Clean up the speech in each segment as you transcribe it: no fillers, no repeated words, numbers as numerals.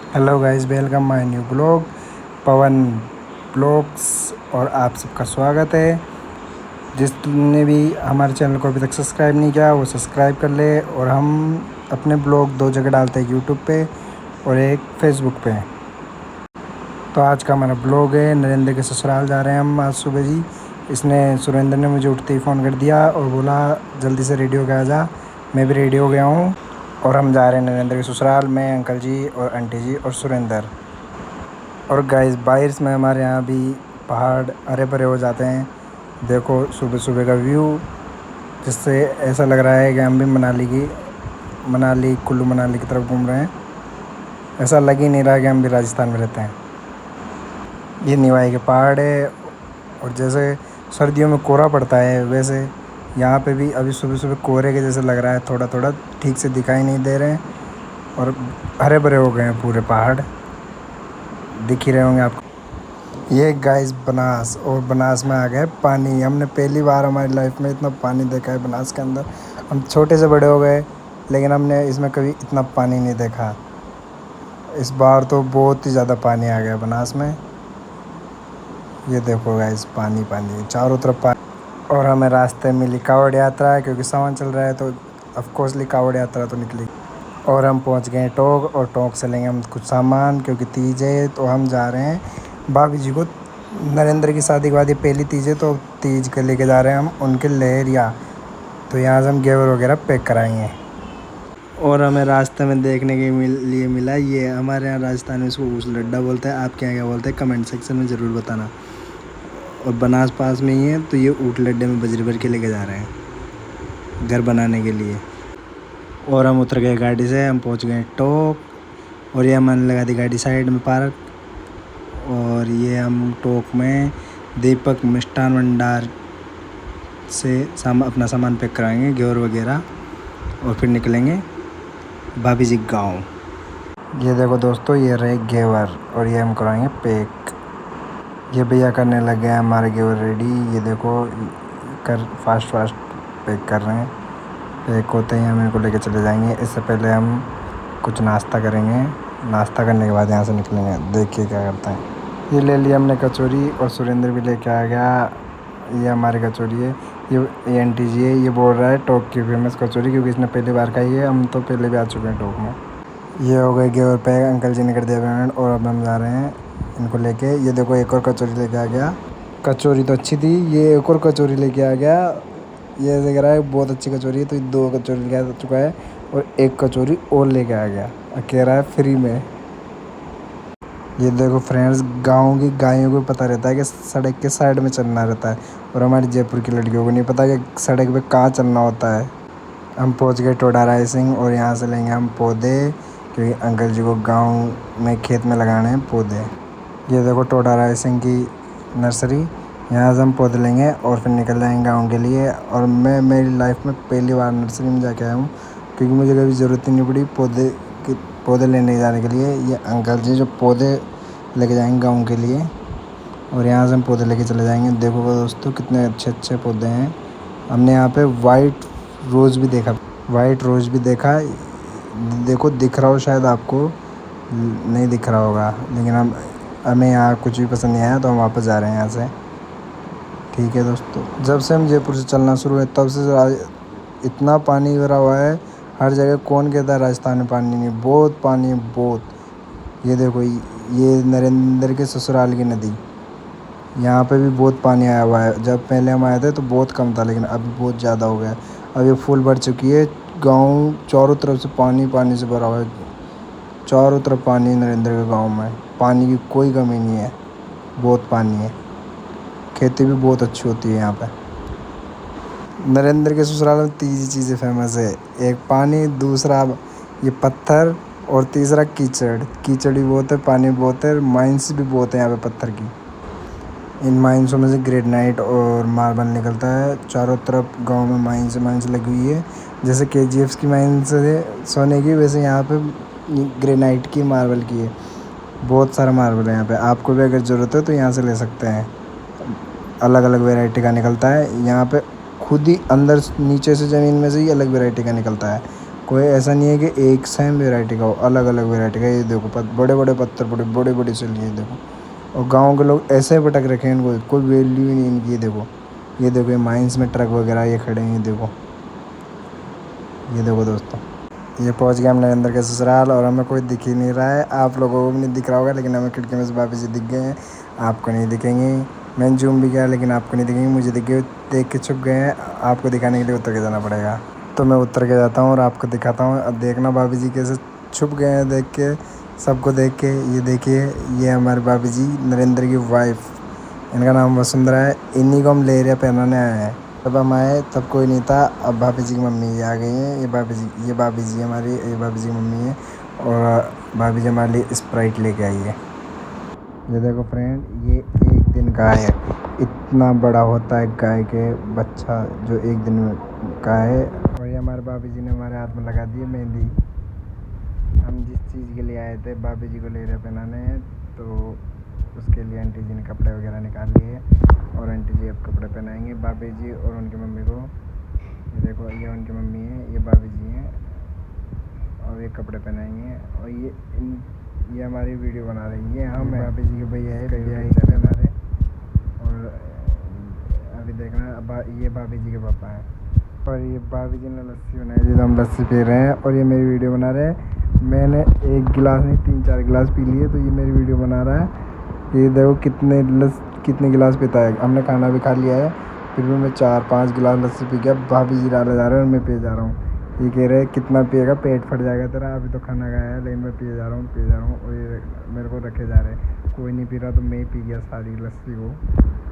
Hello guys, welcome my new blog Pawan blogs. और आप सबका स्वागत है। जिसने भी हमारे चैनल को अभी तक सब्सक्राइब नहीं किया वो सब्सक्राइब कर ले। और हम अपने ब्लॉग दो जगह डालते हैं, यूट्यूब पे और एक फेसबुक पे। तो आज का हमारा ब्लॉग है, नरेंद्र के ससुराल जा रहे हैं हम आज सुबह जी। इसने सुरेंद्र ने मुझे उठते ही फ़ोन कर दिया और बोला जल्दी से रेडी हो के आ जा। मैं भी रेडी हो गया हूँ और हम जा रहे हैं नरेंद्र के ससुराल में। अंकल जी और आंटी जी और सुरेंद्र। और गाइस, बारिश में हमारे यहाँ भी पहाड़ हरे भरे हो जाते हैं। देखो सुबह सुबह का व्यू, जिससे ऐसा लग रहा है कि हम भी मनाली कुल्लू मनाली की तरफ घूम रहे हैं। ऐसा लग ही नहीं रहा कि हम भी राजस्थान में रहते हैं। ये निवाई के पहाड़ है और जैसे सर्दियों में कोहरा पड़ता है वैसे यहाँ पे भी अभी सुबह सुबह कोहरे के जैसे लग रहा है। थोड़ा थोड़ा ठीक से दिखाई नहीं दे रहे हैं और हरे भरे हो गए हैं पूरे पहाड़। दिख ही रहे होंगे आपको। ये गाइस बनास, और बनास में आ गए पानी। हमने पहली बार हमारी लाइफ में इतना पानी देखा है बनास के अंदर। हम छोटे से बड़े हो गए लेकिन हमने इसमें कभी इतना पानी नहीं देखा। इस बार तो बहुत ही ज़्यादा पानी आ गया बनास में। ये देखो गाइस, पानी पानी चारों तरफ पानी। और हमें रास्ते में मिली कावड़ यात्रा है, क्योंकि सावन चल रहा है तो ऑफकोर्सली कावड़ यात्रा तो निकली। और हम पहुंच गए टोंक, और टोंक से लेंगे हम कुछ सामान, क्योंकि तीज है तो हम जा रहे हैं भाभी जी को। नरेंद्र की शादी के बाद ये पहली तीज है तो तीज के लेके जा रहे हैं हम उनके लहरिया। तो यहाँ से हम घेवर वगैरह पैक कराएंगे। और हमें रास्ते में देखने के लिए मिला ये, हमारे यहाँ राजस्थान में इसको ऊस लड्डा बोलते हैं। आपके यहाँ क्या बोलते हैं कमेंट सेक्शन में ज़रूर बताना। और बनास पास में ही है तो ये ऊँट लड्डे में बजरी भर के लेके जा रहे हैं घर बनाने के लिए। और हम उतर गए गाड़ी से, हम पहुंच गए टोंक। और ये हमने लगा दी गाड़ी साइड में पार्क। और ये हम टोंक में दीपक मिष्ठान भंडार से अपना सामान पैक कराएंगे, घेवर वगैरह, और फिर निकलेंगे भाभी जी गाँव। ये देखो दोस्तों, ये रहे घेवर और ये हम कराएंगे पैक। ये भैया करने लग गए हमारे घेवर रेडी। ये देखो फास्ट फास्ट पैक कर रहे हैं। पैक होते ही हम इनको लेके चले जाएंगे। इससे पहले हम कुछ नाश्ता करेंगे। नाश्ता करने के बाद यहाँ से निकलेंगे। देखिए क्या करते हैं। ये ले लिया हमने कचौरी, और सुरेंद्र भी लेके आ गया। ये हमारी कचौरी है। ये आंटी जी है, ये बोल रहा है टोंक की फेमस कचौरी, क्योंकि इसने पहली बार खाई है। हम तो पहले भी आ चुके हैं टोंक में। ये हो गए घेवर पैक, अंकल जी ने कर दिया पेमेंट। और अब हम जा रहे हैं इनको लेके। ये देखो एक और कचौरी लेके आ गया। कचौरी तो अच्छी थी, ये एक और कचौरी लेके आ गया। ये देख रहा है बहुत अच्छी कचौरी है, तो ये 2 कचौरी लेके आ चुका है और एक कचौरी और लेके आ गया और कह रहा है फ्री में। ये देखो फ्रेंड्स, गाँव की गायों को पता रहता है कि सड़क के साइड में चलना रहता है, और हमारी जयपुर की लड़कियों को नहीं पता कि सड़क पे कहाँ चलना होता है। हम पहुंच गए टोडा राइसिंग, और यहाँ से लेंगे हम पौधे, क्योंकि अंकल जी को गांव में खेत में लगाने हैं पौधे। ये देखो टोडा राइसिंग की नर्सरी, यहाँ से हम पौधे लेंगे और फिर निकल जाएंगे गाँव के लिए। और मैं मेरी लाइफ में पहली बार नर्सरी में जाके आया हूँ, क्योंकि मुझे कभी ज़रूरत ही नहीं पड़ी पौधे लेने जाने के लिए। ये अंकल जी जो पौधे लेके जाएंगे गाँव के लिए, और यहाँ से हम पौधे लेके चले जाएंगे। देखो दोस्तों कितने अच्छे अच्छे पौधे हैं। हमने यहाँ पे वाइट रोज़ भी देखा। देखो दिख रहा हो शायद आपको, नहीं दिख रहा होगा, लेकिन हमें यहाँ कुछ भी पसंद नहीं आया तो हम वापस जा रहे हैं यहाँ से। ठीक है दोस्तों, जब से हम जयपुर से चलना शुरू हुआ तब से इतना पानी भरा हुआ है हर जगह। कौन कहता है राजस्थान में पानी नहीं, बहुत पानी है बहुत। ये देखो ये नरेंद्र के ससुराल की नदी, यहाँ पे भी बहुत पानी आया हुआ है। जब पहले हम आए थे तो बहुत कम था, लेकिन अभी बहुत ज़्यादा हो गया। अब ये फुल भर चुकी है। गांव चारों तरफ से पानी से भरा हुआ है। चारों तरफ पानी है नरेंद्र के गांव में। पानी की कोई कमी नहीं है, बहुत पानी है। खेती भी बहुत अच्छी होती है यहाँ पे। नरेंद्र के ससुराल में 3 चीज़ें फेमस है, एक पानी, दूसरा ये पत्थर, और तीसरा कीचड़। कीचड़ भी बहुत है, पानी भी बहुत है, माइंस भी बहुत है यहाँ पे पत्थर की। इन माइंसों में से ग्रेनाइट और मार्बल निकलता है। चारों तरफ गांव में माइंस लगी हुई है। जैसे KGF की माइंस है सोने की, वैसे यहाँ पे ग्रेनाइट की, मार्बल की है। बहुत सारा मार्बल है यहाँ पे। आपको भी अगर ज़रूरत है तो यहाँ से ले सकते हैं। अलग अलग वैरायटी का निकलता है यहाँ पे। खुद ही अंदर नीचे से ज़मीन में से ही अलग वैरायटी का निकलता है। कोई ऐसा नहीं है कि एक सेम वेराइटी का हो, अलग अलग वेराइटी का। ये देखो बड़े बड़े पत्थर, बड़े बड़े से लिए देखो। और गांव के लोग ऐसे भटक रखे हैं, इनको कोई वैल्यू ही नहीं इनकी। ये देखो ये माइंस में ट्रक वगैरह ये खड़े हैं। ये देखो दोस्तों, ये पहुंच गए हम नरेंद्र के ससुराल और हमें कोई दिख ही नहीं रहा है। आप लोगों को भी नहीं दिख रहा होगा, लेकिन हमें खिड़की में से भाभी जी दिख गए हैं। आपको नहीं दिखेंगे। मैंने जूम भी किया लेकिन आपको नहीं दिखेंगे। मुझे दिख गए, देख के छुप गए हैं। आपको दिखाने के लिए उतर के जाना पड़ेगा। तो मैं उतर के जाता हूँ और आपको दिखाता हूँ। अब देखना भाभी जी कैसे छुप गए हैं देख के, सबको देख के। ये देखिए, ये हमारे भाभी जी नरेंद्र की वाइफ, इनका नाम वसुंधरा है। इन्हीं को हम लेहरिया पहनाने आए हैं। जब हम आए तब कोई नहीं था। अब भाभी जी की मम्मी ये आ गई हैं। ये भाभी जी हमारी, ये भाभी जी की मम्मी है। और भाभी जी हमारे लिए स्प्राइट लेके आई है। ये देखो फ्रेंड, ये एक दिन का है। इतना बड़ा होता है गाय के बच्चा जो एक दिन में का है। और ये हमारे भाभी जी ने हमारे हाथ में लगा दी है मेहंदी। हम जिस चीज़ के लिए आए थे भाभी जी को लेहरिया पहनाने हैं, तो उसके लिए आंटी जी ने कपड़े वगैरह निकाल लिए। और आंटी जी अब कपड़े पहनाएंगे भाभी जी और उनकी मम्मी को। ये देखो, ये उनकी मम्मी है, ये भाभी जी हैं। और ये कपड़े पहनाएंगे। और ये हमारी वीडियो बना रही है। ये हम भाभी जी के भैया है, भैया ही हमारे। और अभी देखना, अब ये भाभी जी के पापा हैं। और ये भाभी जी ने लस्सी बनाई थी तो हम लस्सी पी रहे हैं। और ये मेरी वीडियो बना रहे हैं। मैंने एक गिलास नहीं 3-4 गिलास पी लिए, तो ये मेरी वीडियो बना रहा है। ये देखो कितने गिलास पीता है। हमने खाना भी खा लिया है, फिर भी मैं 4-5 गिलास लस्सी पी गया। भाभी जी डाले जा रहे हैं और मैं पिए जा रहा हूँ। ये कह रहे हैं कितना पिएगा, पेट फट जाएगा तेरा। अभी तो खाना खाया है लेकिन मैं पिए जा रहा हूँ। और ये मेरे को रखे जा रहे हैं। कोई नहीं पी रहा तो मैं ही पी गया सारी लस्सी को,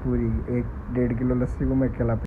पूरी 1-1.5 किलो लस्सी को मैं अकेला